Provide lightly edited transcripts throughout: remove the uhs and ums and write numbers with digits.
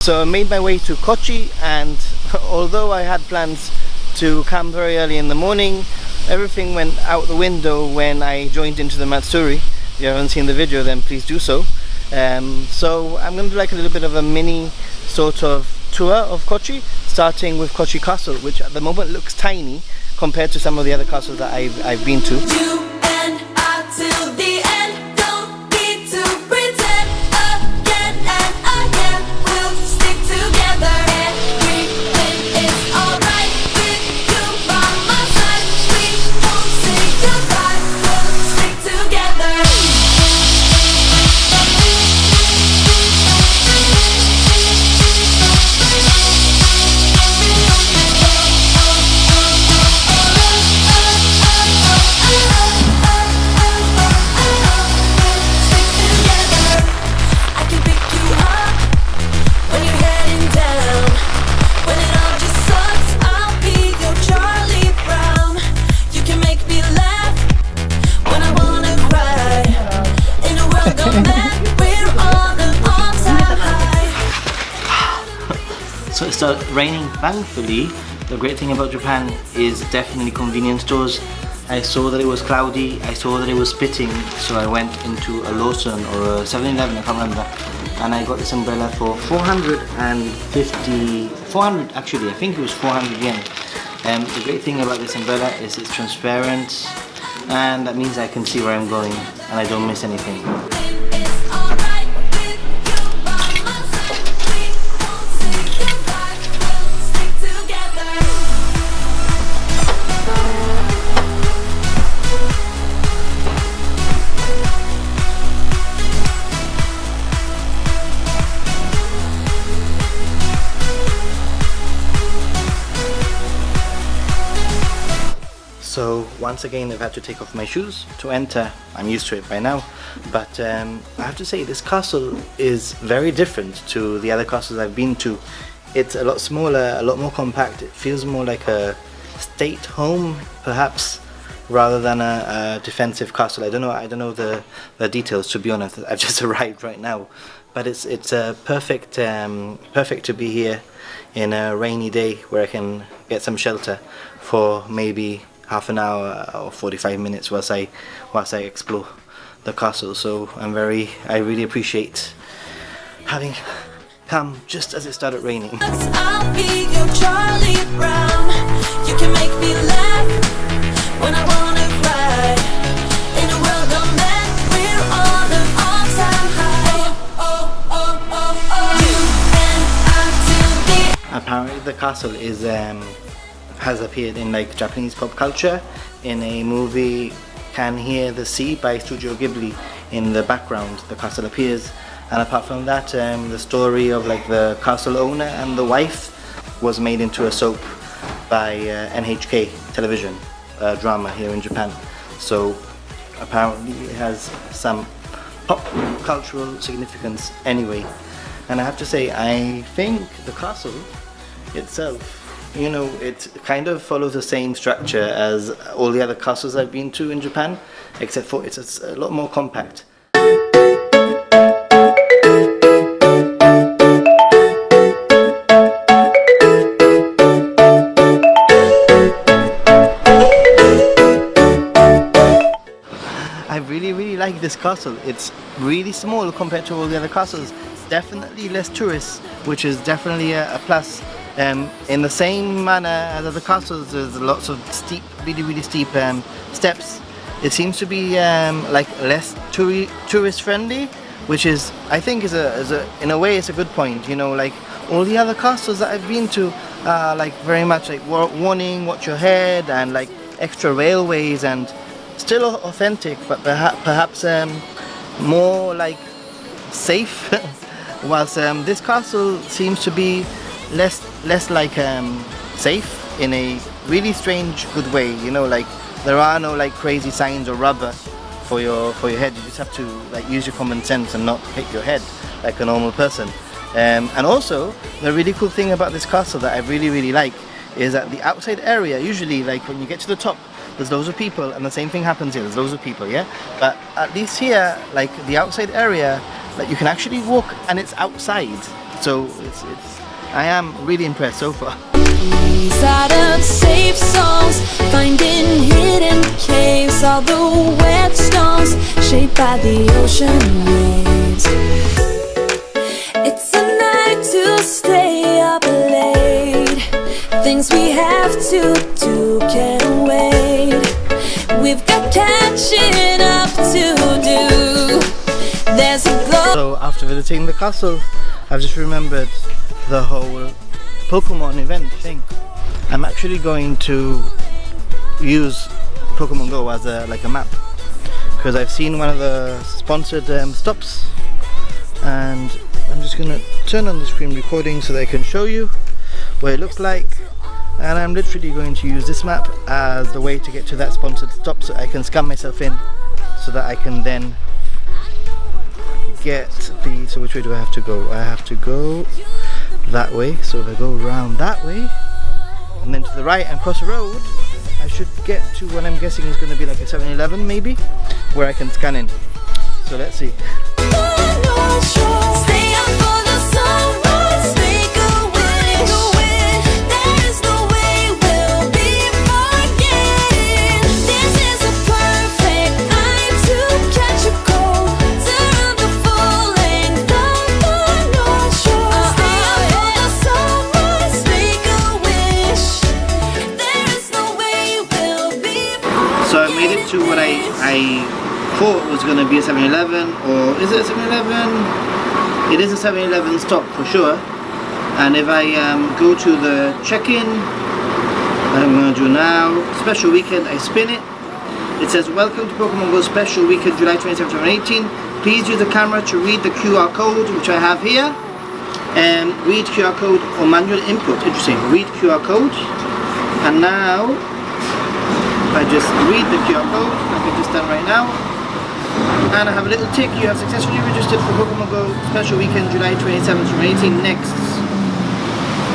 So I made my way to Kochi, and although I had plans to camp very early in the morning, everything went out the window when I joined into the Matsuri. If you haven't seen the video, then please do so. So I'm going to do like a little bit of a mini sort of tour of Kochi, starting with Kochi Castle, which at the moment looks tiny compared to some of the other castles that I've been to. You and I till the end, don't need to pretend. Again and again, we'll stick together. Everything is alright with you by my side. We won't say goodbye, we'll stick together. So it started raining, thankfully. The great thing about Japan is definitely convenience stores. I saw that it was cloudy, I saw that it was spitting, so I went into a Lawson or a 7-Eleven, I can't remember, and I got this umbrella for 400 actually, I think it was 400 yen. The great thing about this umbrella is it's transparent, and that means I can see where I'm going and I don't miss anything. So once again I've had to take off my shoes to enter. I'm used to it by now, but I have to say this castle is very different to the other castles I've been to. It's a lot smaller, a lot more compact. It feels more like a state home perhaps, rather than a defensive castle. I don't know the details, to be honest. I've just arrived right now, but it's perfect to be here in a rainy day where I can get some shelter for maybe half an hour or 45 minutes whilst I explore the castle. So I really appreciate having come just as it started raining. I'll be your Charlie Brown. You can make me laugh when I wanna cry. In a world of men, we're on an all-time high. You and I till the Apparently the castle is has appeared in like Japanese pop culture. In a movie Can Hear the Sea by Studio Ghibli, in the background the castle appears, and apart from that the story of like the castle owner and the wife was made into a soap by NHK television drama here in Japan. So apparently it has some pop cultural significance anyway. And I have to say, I think the castle itself, you know, it kind of follows the same structure as all the other castles I've been to in Japan, except for it's a lot more compact. I really like this castle. It's really small compared to all the other castles. Definitely less tourists, which is definitely a plus. In the same manner as other castles, there's lots of steep, really steep steps. It seems to be like less tourist friendly, which is, I think, in a way it's a good point. You know, like all the other castles that I've been to are like very much like warning, watch your head, and like extra railways, and still authentic, but perhaps more like safe. Whilst this castle seems to be less like safe in a really strange good way. You know, like there are no like crazy signs or rubber for your head. You just have to like use your common sense and not hit your head like a normal person. And also the really cool thing about this castle that I really like is that the outside area, usually like when you get to the top, there's loads of people, and the same thing happens here, there's loads of people, yeah? But at least here, like the outside area, like you can actually walk and it's outside. So I am really impressed so far. Inside of safe songs, finding hidden caves, all the wet stones shaped by the ocean waves. It's a night to stay up late. Things we have to do can't wait. We've got catching up to do. There's a glow. So after visiting the castle, I've just remembered the whole Pokemon event thing. I'm actually going to use Pokemon Go as a map, because I've seen one of the sponsored stops, and I'm just gonna turn on the screen recording so that I can show you what it looks like. And I'm literally going to use this map as the way to get to that sponsored stop, so I can scan myself in, so that I can then get the, so which way do I have to go? I have to go that way, so if I go around that way and then to the right and cross the road, I should get to what I'm guessing is going to be like a 7-Eleven maybe, where I can scan in. So let's see. Stay up for the sunrise, make a wish. There is no way we'll be forgetting. This is a perfect night to catch a cold. Turn the full length of the North Shore. Stay up for the sunrise, make a wish. There is no way we'll be. So I made it to what I thought was going to be a 7-Eleven, or is it a 7-Eleven? It is a 7-Eleven stop for sure. And if I go to the check-in, I'm going to do now, special weekend, I spin it. It says, welcome to Pokemon Go special weekend July 27th to 2018. Please use the camera to read the QR code, which I have here. Read QR code or manual input. Interesting. Read QR code. And now I just read the QR code like I just done right now. And I have a little tick. You have successfully registered for Pokemon Go special weekend July 27th to 2018. Next.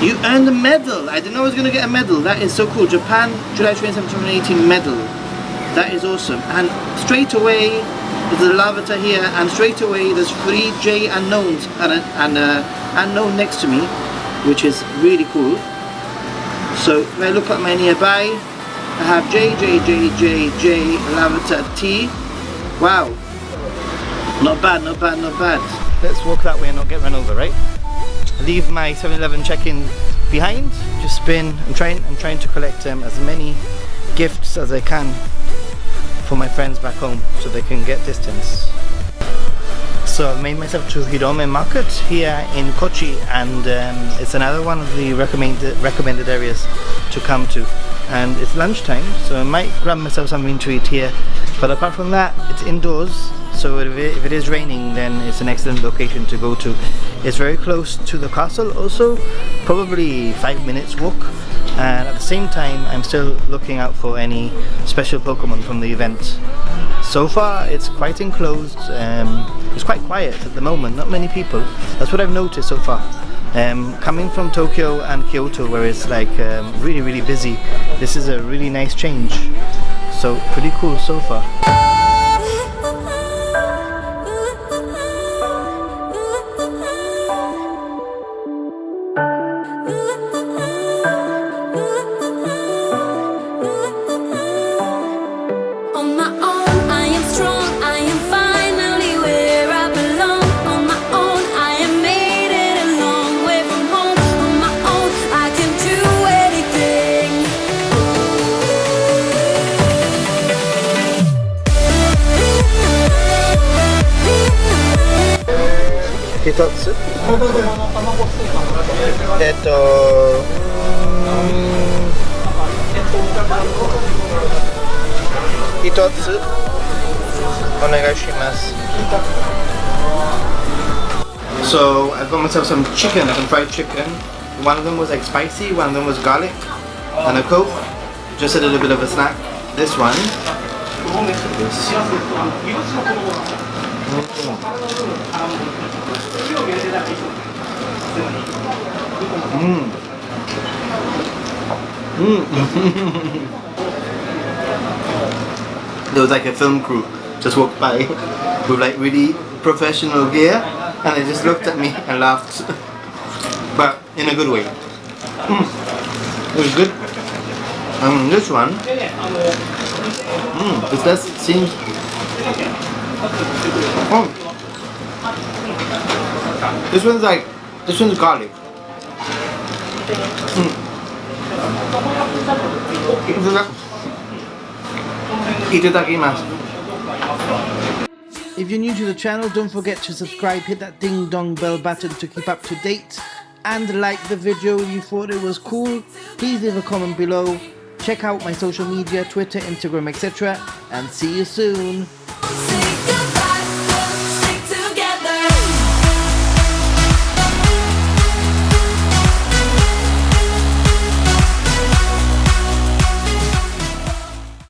You earned a medal. I didn't know I was going to get a medal. That is so cool. Japan July 27th to 2018 medal. That is awesome. And straight away there's a Larvitar here, and straight away there's 3 J unknowns and an unknown next to me, which is really cool. So if I look at my nearby, I have J, Larvitar T. Wow. Not bad, not bad, not bad. Let's walk that way and not get run over, right? Leave my 7-Eleven check-in behind. Just spin. I'm trying to collect as many gifts as I can for my friends back home, so they can get distance. So I've made myself to Hirome market here in Kochi, and it's another one of the recommended areas to come to. And it's lunchtime, so I might grab myself something to eat here. But apart from that, it's indoors, so if it is raining, then it's an excellent location to go to. It's very close to the castle also, probably 5 minutes walk. And at the same time, I'm still looking out for any special Pokemon from the event. So far, it's quite enclosed. It's quite quiet at the moment, not many people. That's what I've noticed so far. Coming from Tokyo and Kyoto, where it's like really, really busy, this is a really nice change. So pretty cool so far. On my own, I am strong. I am finally where I belong. On my own, I am made it a long way from home. On my own, I can do anything. Hitotsu. Hitotsu. Onegaishimasu. So I got myself some chicken, some fried chicken. One of them was like spicy, one of them was garlic, and a Coke. Just a little bit of a snack. This one. There was like a film crew just walked by with like really professional gear, and they just looked at me and laughed. but in a good way. It was good. This one, it does seem. Oh, this one's garlic. Itadakimasu. If you're new to the channel, don't forget to subscribe, hit that ding dong bell button to keep up to date, and like the video if you thought it was cool. Please leave a comment below. Check out my social media, Twitter, Instagram, etc. and see you soon. Say goodbye.